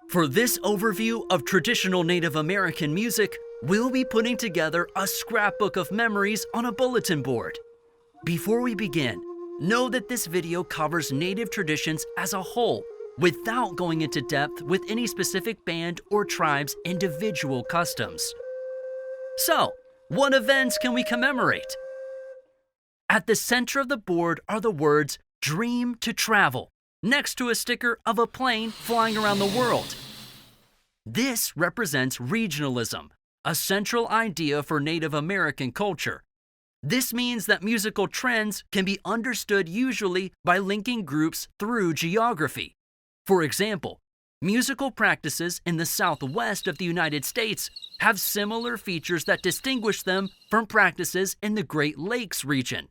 For this overview of traditional Native American music, we'll be putting together a scrapbook of memories on a bulletin board. Before we begin, know that this video covers Native traditions as a whole, without going into depth with any specific band or tribe's individual customs. So, what events can we commemorate? At the center of the board are the words "Dream to Travel," next to a sticker of a plane flying around the world. This represents regionalism, a central idea for Native American culture. This means that musical trends can be understood usually by linking groups through geography. For example, musical practices in the Southwest of the United States have similar features that distinguish them from practices in the Great Lakes region.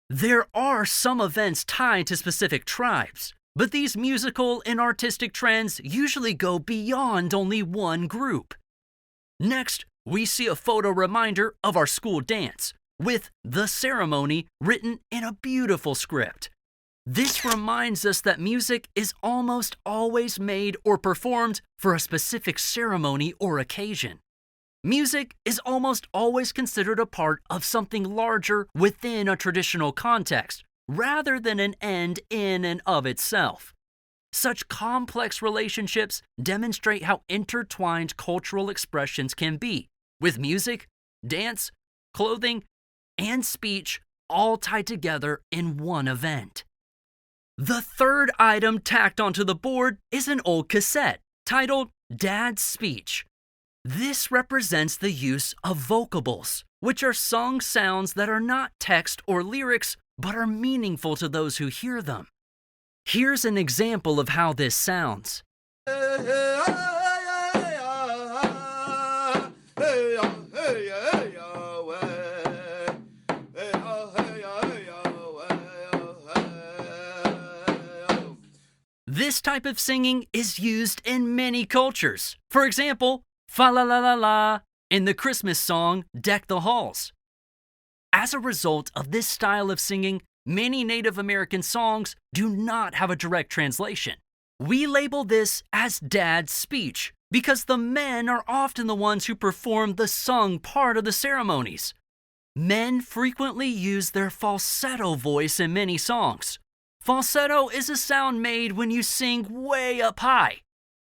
There are some events tied to specific tribes, but these musical and artistic trends usually go beyond only one group. Next, we see a photo reminder of our school dance, with "The Ceremony" written in a beautiful script. This reminds us that music is almost always made or performed for a specific ceremony or occasion. Music is almost always considered a part of something larger within a traditional context, rather than an end in and of itself. Such complex relationships demonstrate how intertwined cultural expressions can be, with music, dance, clothing, and speech all tied together in one event. The third item tacked onto the board is an old cassette titled "Dad's Speech." This represents the use of vocables, which are sung sounds that are not text or lyrics, but are meaningful to those who hear them. Here's an example of how this sounds. This type of singing is used in many cultures. For example, "Fa la la la la" in the Christmas song "Deck the Halls." As a result of this style of singing, many Native American songs do not have a direct translation. We label this as "Dad's Speech" because the men are often the ones who perform the sung part of the ceremonies. Men frequently use their falsetto voice in many songs. Falsetto is a sound made when you sing way up high.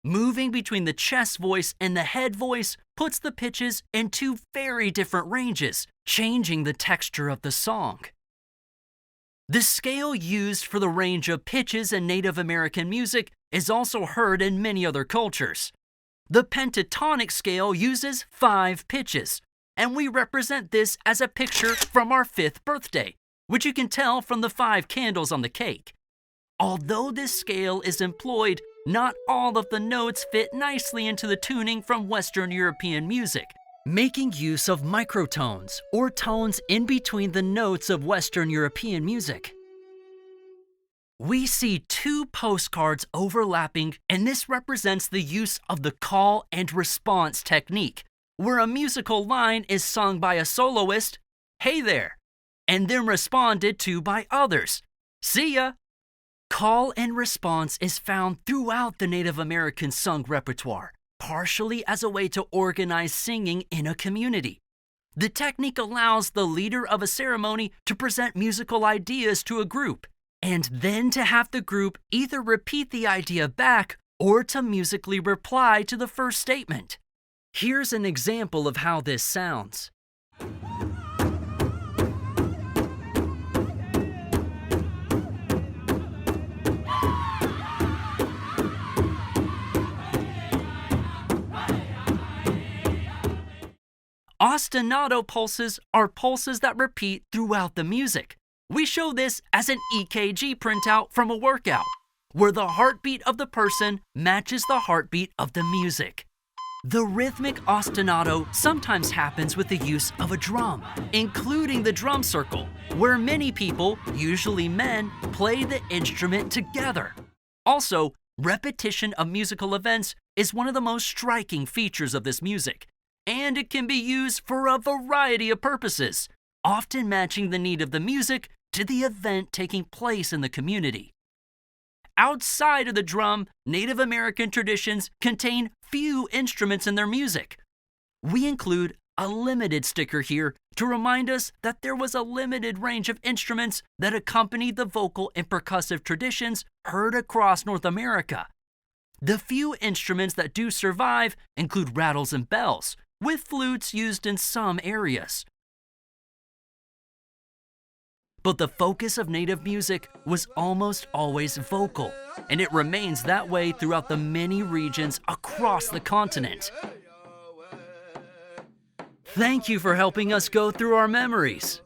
Moving between the chest voice and the head voice puts the pitches in two very different ranges, changing the texture of the song. The scale used for the range of pitches in Native American music is also heard in many other cultures. The pentatonic scale uses 5 pitches, and we represent this as a picture from our 5th birthday, which you can tell from the 5 candles on the cake. Although this scale is employed, not all of the notes fit nicely into the tuning from Western European music, making use of microtones or tones in between the notes of Western European music. We see 2 postcards overlapping, and this represents the use of the call and response technique, where a musical line is sung by a soloist, "Hey there," and then responded to by others, "See ya." Call and response is found throughout the Native American sung repertoire, partially as a way to organize singing in a community. The technique allows the leader of a ceremony to present musical ideas to a group, and then to have the group either repeat the idea back or to musically reply to the first statement. Here's an example of how this sounds. Ostinato pulses are pulses that repeat throughout the music. We show this as an EKG printout from a workout, where the heartbeat of the person matches the heartbeat of the music. The rhythmic ostinato sometimes happens with the use of a drum, including the drum circle, where many people, usually men, play the instrument together. Also, repetition of musical events is one of the most striking features of this music, and it can be used for a variety of purposes, often matching the need of the music to the event taking place in the community. Outside of the drum, Native American traditions contain few instruments in their music. We include a limited sticker here to remind us that there was a limited range of instruments that accompanied the vocal and percussive traditions heard across North America. The few instruments that do survive include rattles and bells, with flutes used in some areas. But the focus of Native music was almost always vocal, and it remains that way throughout the many regions across the continent. Thank you for helping us go through our memories.